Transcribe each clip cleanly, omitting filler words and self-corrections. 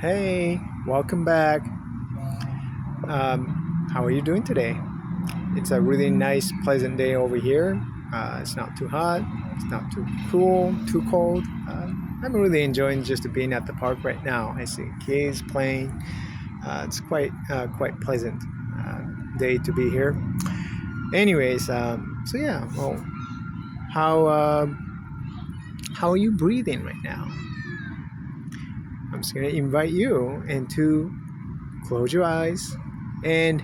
Hey, welcome back. How are you doing today? It's a really nice, pleasant day over here. It's not too hot, it's not too cool, too cold. I'm really enjoying just being at the park right now. I see kids playing. It's quite pleasant day to be here. Anyways, so yeah, well, how uh, how are you breathing right now? I'm just gonna invite you into close your eyes and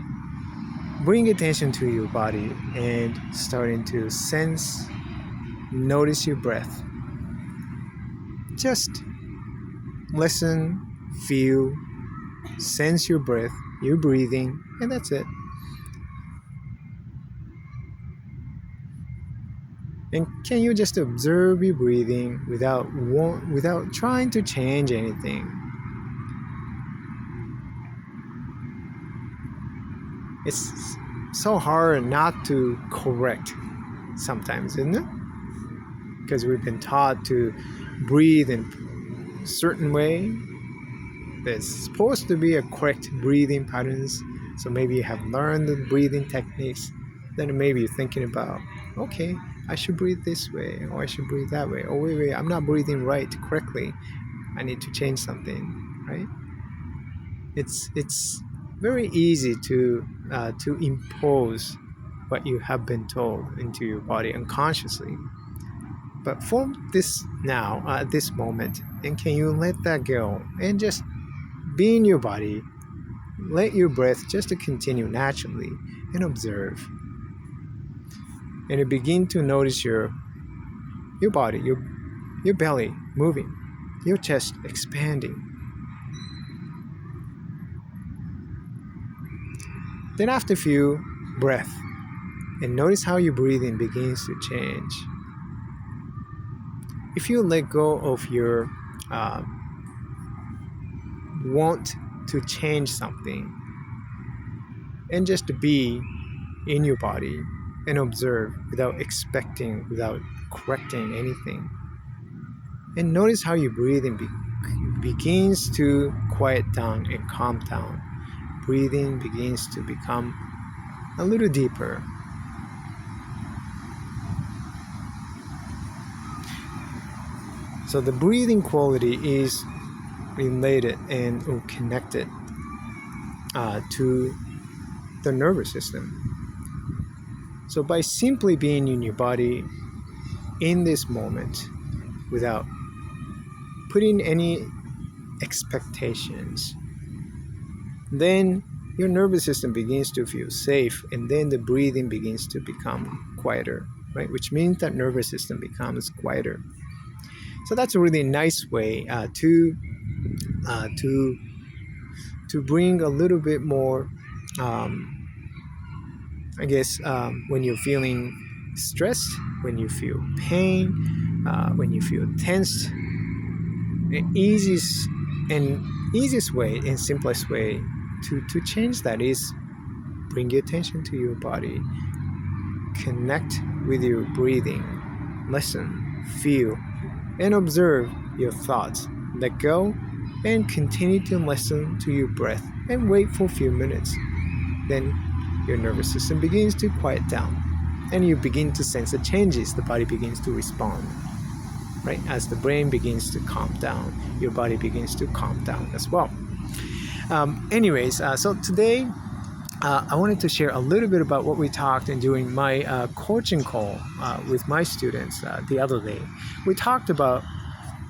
bring attention to your body and starting to notice your breath. Just listen, feel, sense your breath, your breathing, and that's it. And can you just observe your breathing without trying to change anything? It's so hard not to correct sometimes, isn't it? Because we've been taught to breathe in a certain way. There's supposed to be a correct breathing patterns. So maybe you have learned the breathing techniques. Then maybe you're thinking about, okay, I should breathe this way, or I should breathe that way. Oh wait, I'm not breathing right correctly. I need to change something, right? It's very easy to impose what you have been told into your body unconsciously. But for this now, at this moment, and can you let that go and just be in your body? Let your breath just to continue naturally and observe. And you begin to notice your body, your belly moving, your chest expanding. Then after a few breaths, and notice how your breathing begins to change. If you let go of your want to change something and just be in your body and observe without expecting, without correcting anything. And notice how your breathing begins to quiet down and calm down. Breathing begins to become a little deeper. So the breathing quality is related and connected to the nervous system. So by simply being in your body in this moment without putting any expectations, then your nervous system begins to feel safe, and then the breathing begins to become quieter, right? Which means that nervous system becomes quieter. So that's a really nice way to bring a little bit more, when you're feeling stressed, when you feel pain, when you feel tensed. The easiest way and simplest way to change that is bring your attention to your body, connect with your breathing, listen, feel, and observe your thoughts. Let go and continue to listen to your breath and wait for a few minutes. Then your nervous system begins to quiet down and you begin to sense the changes. The body begins to respond. Right? As the brain begins to calm down, your body begins to calm down as well. So today I wanted to share a little bit about what we talked in during my coaching call with my students the other day. We talked about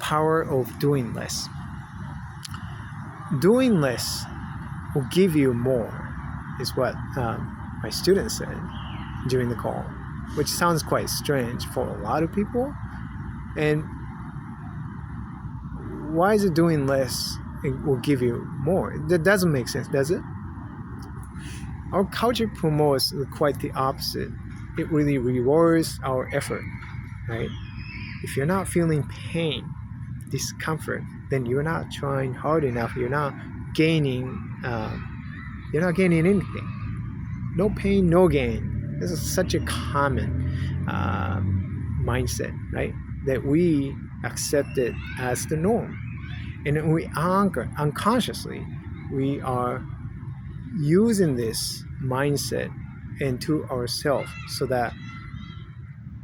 power of doing less. Doing less will give you more, is what my students said during the call, which sounds quite strange for a lot of people. And why is it doing less? It will give you more. That doesn't make sense, does it? Our culture promotes quite the opposite. It really rewards our effort, right? If you're not feeling pain, discomfort, then you're not trying hard enough. You're not gaining anything. No pain, no gain. This is such a common mindset, right? That we accept it as the norm. And we unconsciously, we are using this mindset into ourselves so that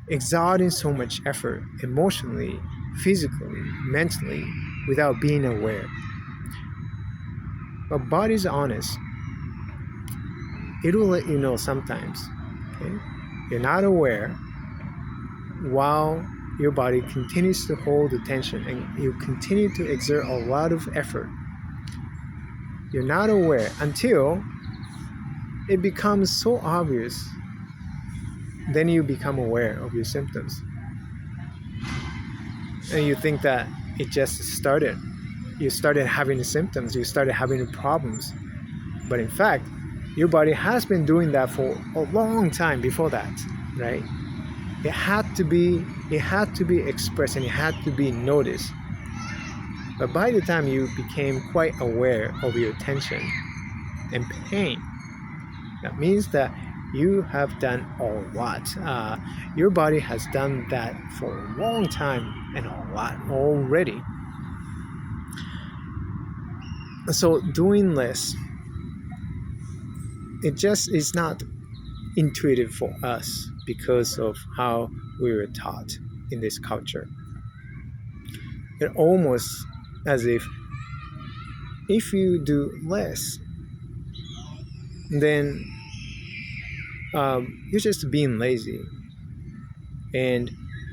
exerting so much effort emotionally, physically, mentally, without being aware. But body's honest. It will let you know sometimes. Okay? You're not aware while your body continues to hold the tension and you continue to exert a lot of effort. You're not aware until it becomes so obvious. Then you become aware of your symptoms. And you think that it just started. You started having the symptoms, you started having the problems. But in fact, your body has been doing that for a long time before that, right? It had to be expressed and it had to be noticed. But by the time you became quite aware of your tension and pain, that means that you have done a lot. Your body has done that for a long time and a lot already. So doing less, it just is not intuitive for us because of how we were taught in this culture. It almost as if you do less, then you're just being lazy and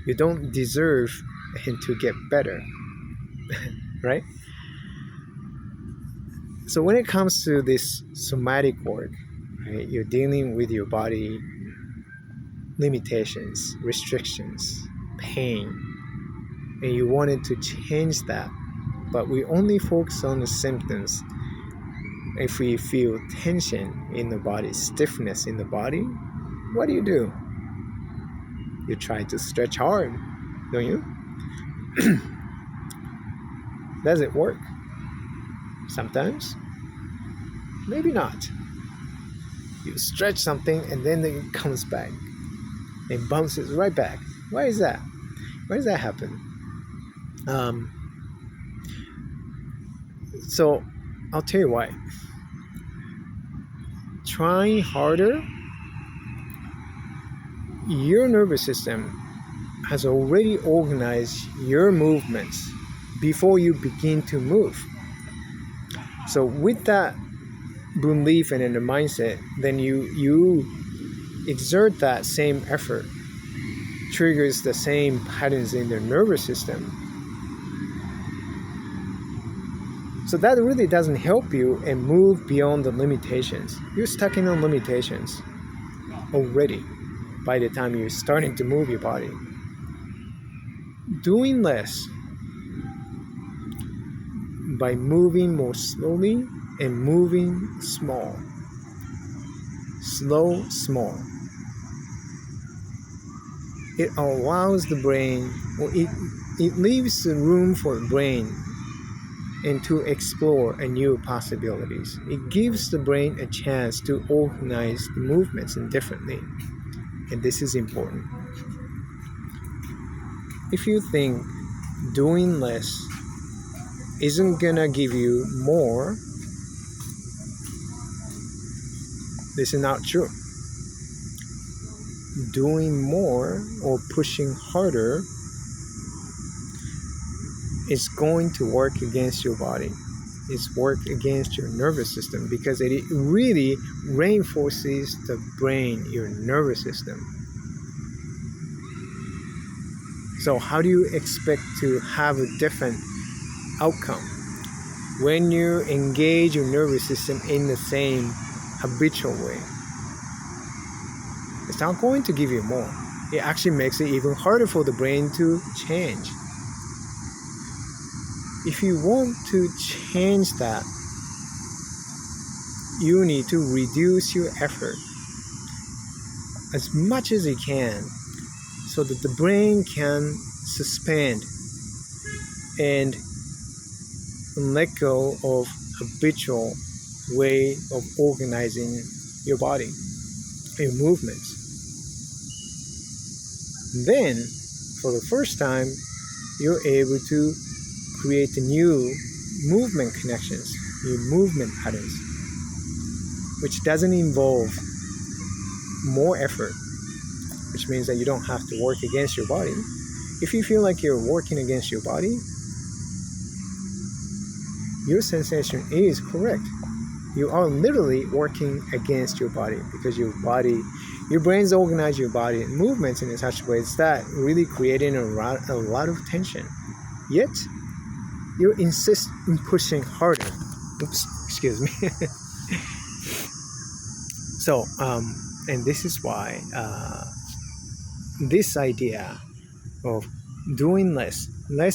you don't deserve to get better, right? So when it comes to this somatic work, right, you're dealing with your body limitations, restrictions, pain, and you wanted to change that, but we only focus on the symptoms. If we feel tension in the body, stiffness in the body, what do? You try to stretch hard, don't you? Does it work? Sometimes, maybe not. You stretch something and then it comes back and bounces right back. Why is that? Why does that happen? So I'll tell you why. Trying harder, your nervous system has already organized your movements before you begin to move. So with that belief and in the mindset, then you exert that same effort, triggers the same patterns in the nervous system. So that really doesn't help you and move beyond the limitations. You're stuck in on limitations already by the time you're starting to move your body. Doing less by moving more slowly and moving small. Slow, small. It allows the brain, or it leaves the room for the brain and to explore new possibilities. It gives the brain a chance to organize the movements differently. And this is important. If you think doing less isn't gonna give you more, this is not true. Doing more or pushing harder is going to work against your body. It's work against your nervous system because it really reinforces the brain, your nervous system. So how do you expect to have a different outcome when you engage your nervous system in the same habitual way? It's not going to give you more. It actually makes it even harder for the brain to change. If you want to change that, you need to reduce your effort as much as you can so that the brain can suspend and let go of habitual way of organizing your body, your movements. Then, for the first time, you're able to create a new movement connections, your movement patterns, which doesn't involve more effort, which means that you don't have to work against your body. If you feel like you're working against your body, your sensation is correct. You are literally working against your body because your brain's organize your body and movements in such ways that really creating a lot of tension. Yet, you insist in pushing harder. Oops, excuse me. So, and this is why this idea of doing less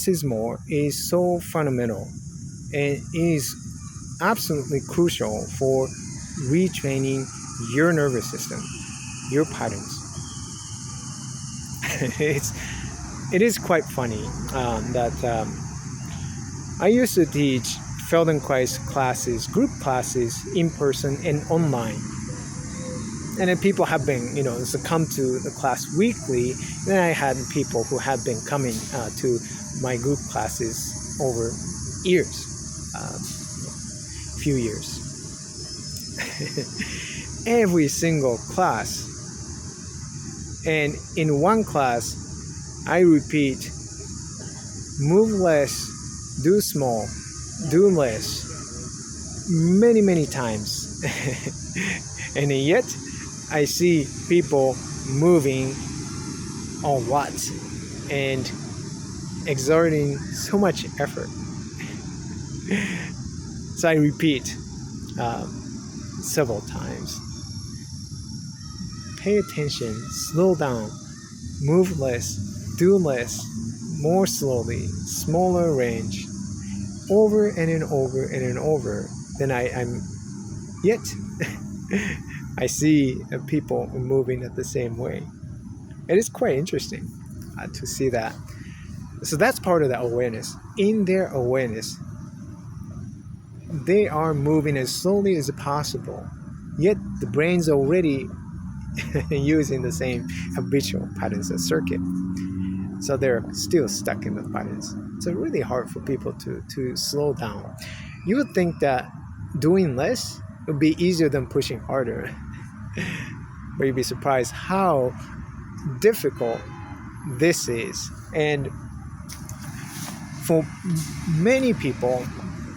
is more, is so fundamental and is absolutely crucial for retraining your nervous system, your patterns. It is quite funny that I used to teach Feldenkrais classes, group classes, in person and online. And then people have been, come to the class weekly. Then I had people who had been coming to my group classes over years, few years. Every single class. And in one class, I repeat, move less, do small, do less, many, many times. And yet, I see people moving a lot and exerting so much effort. So I repeat several times. Pay attention, slow down, move less, do less, more slowly, smaller range, over and over and over. Then I'm yet I see people moving at the same way. It is quite interesting to see that. So that's part of the awareness. In their awareness, they are moving as slowly as possible, yet the brain's already using the same habitual patterns and circuit. So they're still stuck in the patterns. It's really hard for people to slow down. You would think that doing less would be easier than pushing harder. But you'd be surprised how difficult this is. And for many people,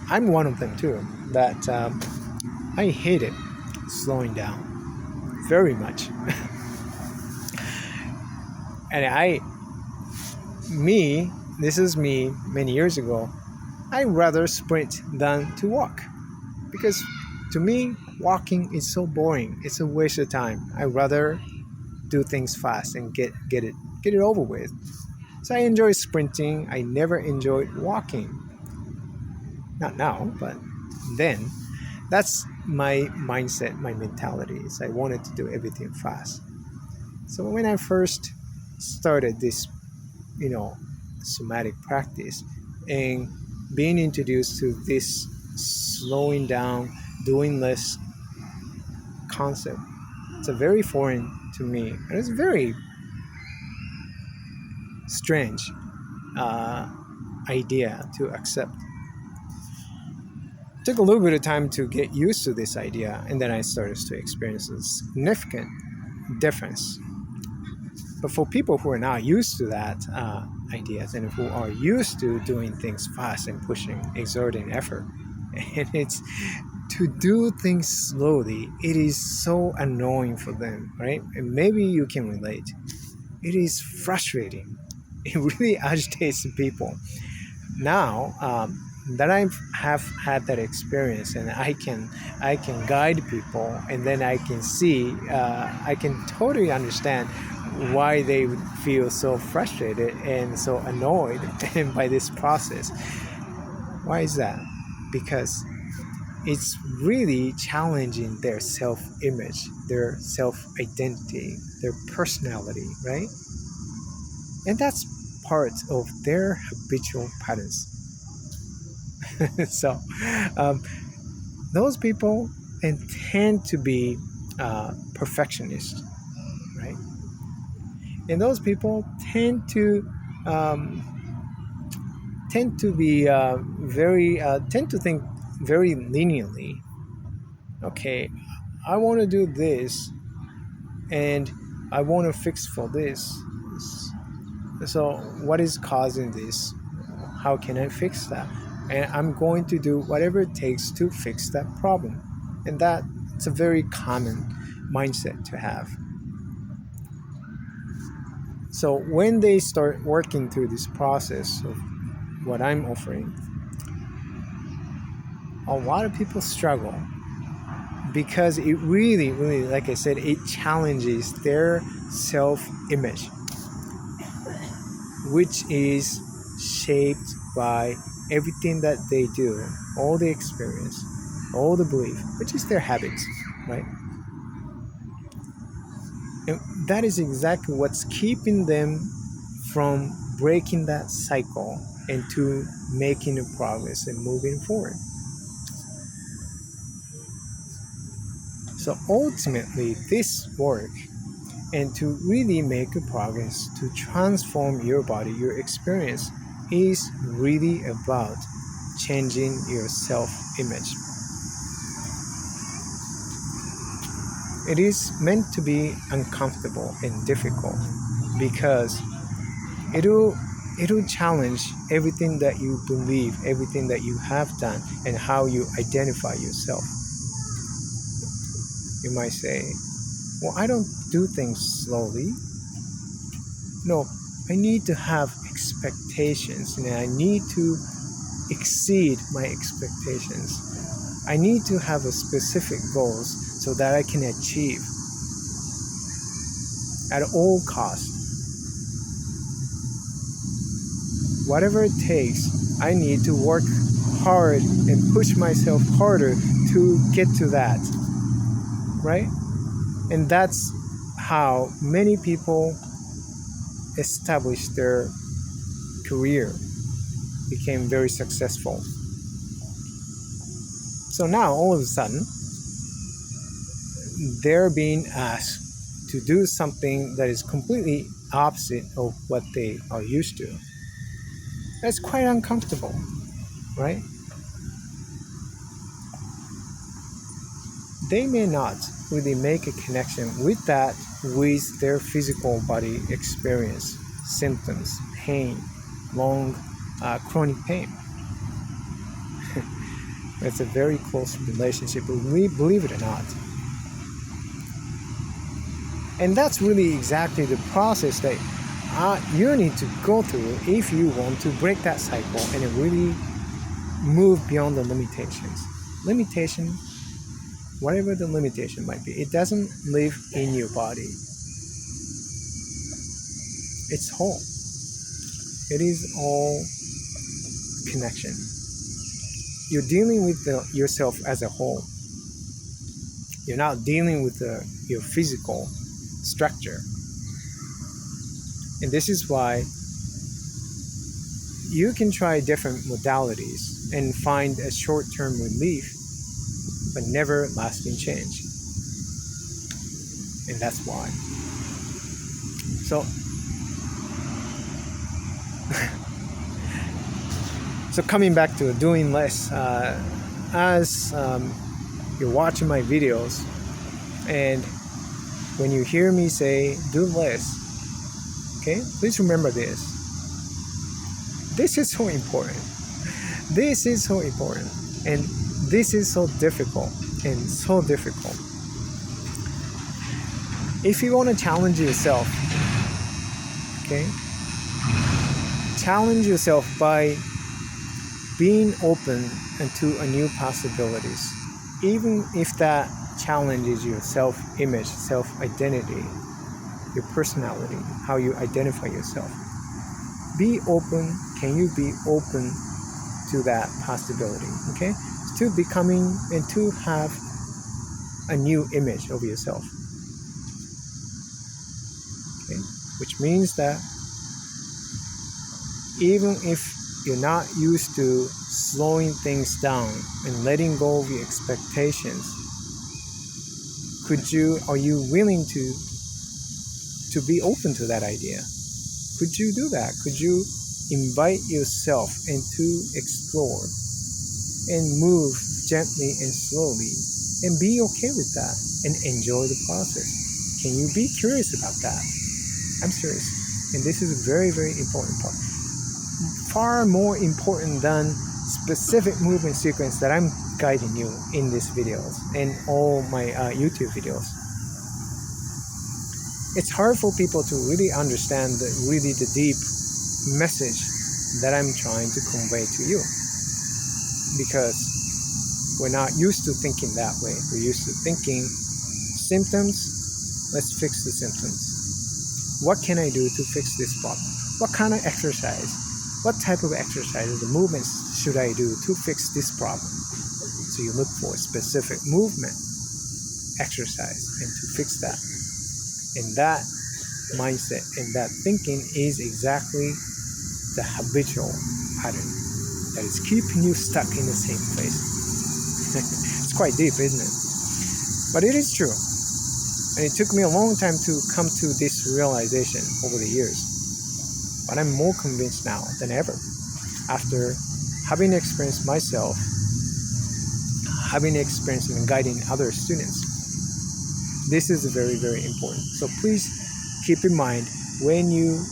I'm one of them too, that I hated slowing down very much. And this is me many years ago, I'd rather sprint than to walk. Because to me, walking is so boring. It's a waste of time. I'd rather do things fast and get it over with. So I enjoy sprinting. I never enjoyed walking. Not now, but then. That's my mindset, my mentality. Is I wanted to do everything fast. So when I first started this, somatic practice and being introduced to this slowing down, doing less concept, it's a very foreign to me. And it's very strange idea to accept. It took a little bit of time to get used to this idea, and then I started to experience a significant difference. But for people who are not used to that ideas and who are used to doing things fast and pushing, exerting effort, and it's to do things slowly, it is so annoying for them, right? And maybe you can relate. It is frustrating. It really agitates people. Now that I have had that experience, and I can guide people, and then I can see, I can totally understand why they would feel so frustrated and so annoyed by this process. Why is that? Because it's really challenging their self-image, their self-identity, their personality, right? And that's part of their habitual patterns. So those people tend to be perfectionists, right? And those people tend to tend to tend to think very leniently. Okay, I want to do this, and I want to fix for this. So, what is causing this? How can I fix that? And I'm going to do whatever it takes to fix that problem. And that's a very common mindset to have. So when they start working through this process of what I'm offering, a lot of people struggle because it really, really, like I said, it challenges their self-image, which is shaped by everything that they do, all the experience, all the belief, which is their habits, right? And that is exactly what's keeping them from breaking that cycle into making a progress and moving forward. So ultimately, this work and to really make a progress to transform your body, your experience is really about changing your self-image. It is meant to be uncomfortable and difficult because it'll it'll challenge everything that you believe, everything that you have done, and how you identify yourself. You might say, well, I don't do things slowly. No, I need to have expectations and I need to exceed my expectations. I need to have a specific goals so that I can achieve at all costs. Whatever it takes, I need to work hard and push myself harder to get to that, right? And that's how many people establish their career, became very successful. So now all of a sudden, they're being asked to do something that is completely opposite of what they are used to. That's quite uncomfortable, right? They may not really make a connection with that with their physical body experience, symptoms, pain, long chronic pain. It's a very close relationship, believe it or not. And that's really exactly the process that you need to go through if you want to break that cycle and really move beyond the limitations. Limitation, whatever the limitation might be, it doesn't live in your body. It's whole. It is all connection. You're dealing with yourself as a whole. You're not dealing with your physical structure. And this is why you can try different modalities and find a short-term relief, but never lasting change. And that's why. So, so coming back to doing less, as you're watching my videos, and when you hear me say do less, okay, please remember this. This is so important. This is so important. And this is so difficult and so difficult. If you want to challenge yourself, okay, challenge yourself by being open to a new possibilities, even if that challenges your self-image, self-identity, your personality, how you identify yourself. Be open. Can you be open to that possibility? Okay, to becoming and to have a new image of yourself. Okay, which means that even if you're not used to slowing things down and letting go of your expectations, are you willing to be open to that idea? Could you do that? Could you invite yourself into explore and move gently and slowly and be okay with that and enjoy the process. Can you be curious about that? I'm serious. And this is a very, very important part. Far more important than specific movement sequence that I'm guiding you in these videos and all my YouTube videos. It's hard for people to really understand the deep message that I'm trying to convey to you, because we're not used to thinking that way. We're used to thinking symptoms, let's fix the symptoms. What can I do to fix this problem? What kind of exercise? What type of exercises, the movements should I do to fix this problem? So you look for a specific movement exercise and to fix that. And that mindset and that thinking is exactly the habitual pattern that is keeping you stuck in the same place. It's quite deep, isn't it? But it is true. And it took me a long time to come to this realization over the years. But I'm more convinced now than ever. After having experienced myself, having experience in guiding other students, this is very, very important. So please keep in mind when you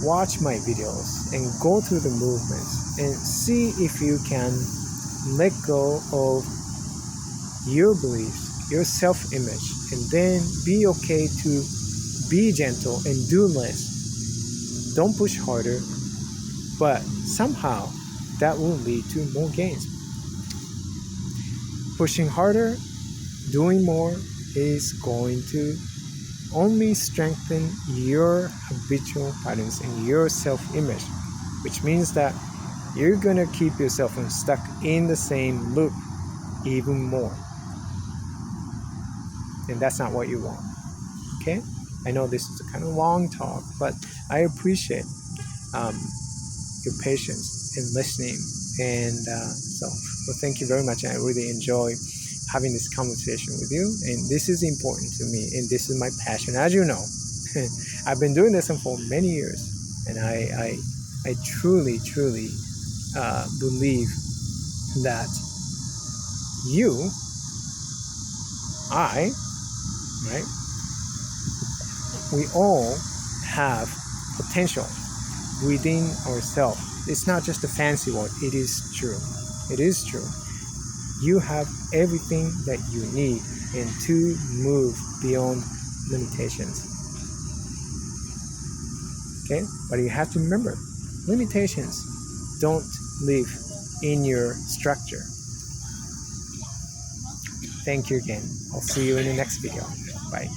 watch my videos and go through the movements and see if you can let go of your beliefs, your self-image, and then be okay to be gentle and do less. Don't push harder, but somehow that will lead to more gains. Pushing harder, doing more is going to only strengthen your habitual patterns and your self-image, which means that you're going to keep yourself stuck in the same loop even more. And that's not what you want. Okay? I know this is a kind of long talk, but I appreciate your patience in listening. And so thank you very much. I really enjoy having this conversation with you. And this is important to me. And this is my passion. As you know, I've been doing this for many years. And I truly, truly believe that you, I, right? We all have potential within ourselves. It's not just a fancy word. It is true. It is true. You have everything that you need and to move beyond limitations. Okay? But you have to remember, limitations don't live in your structure. Thank you again. I'll see you in the next video. Bye.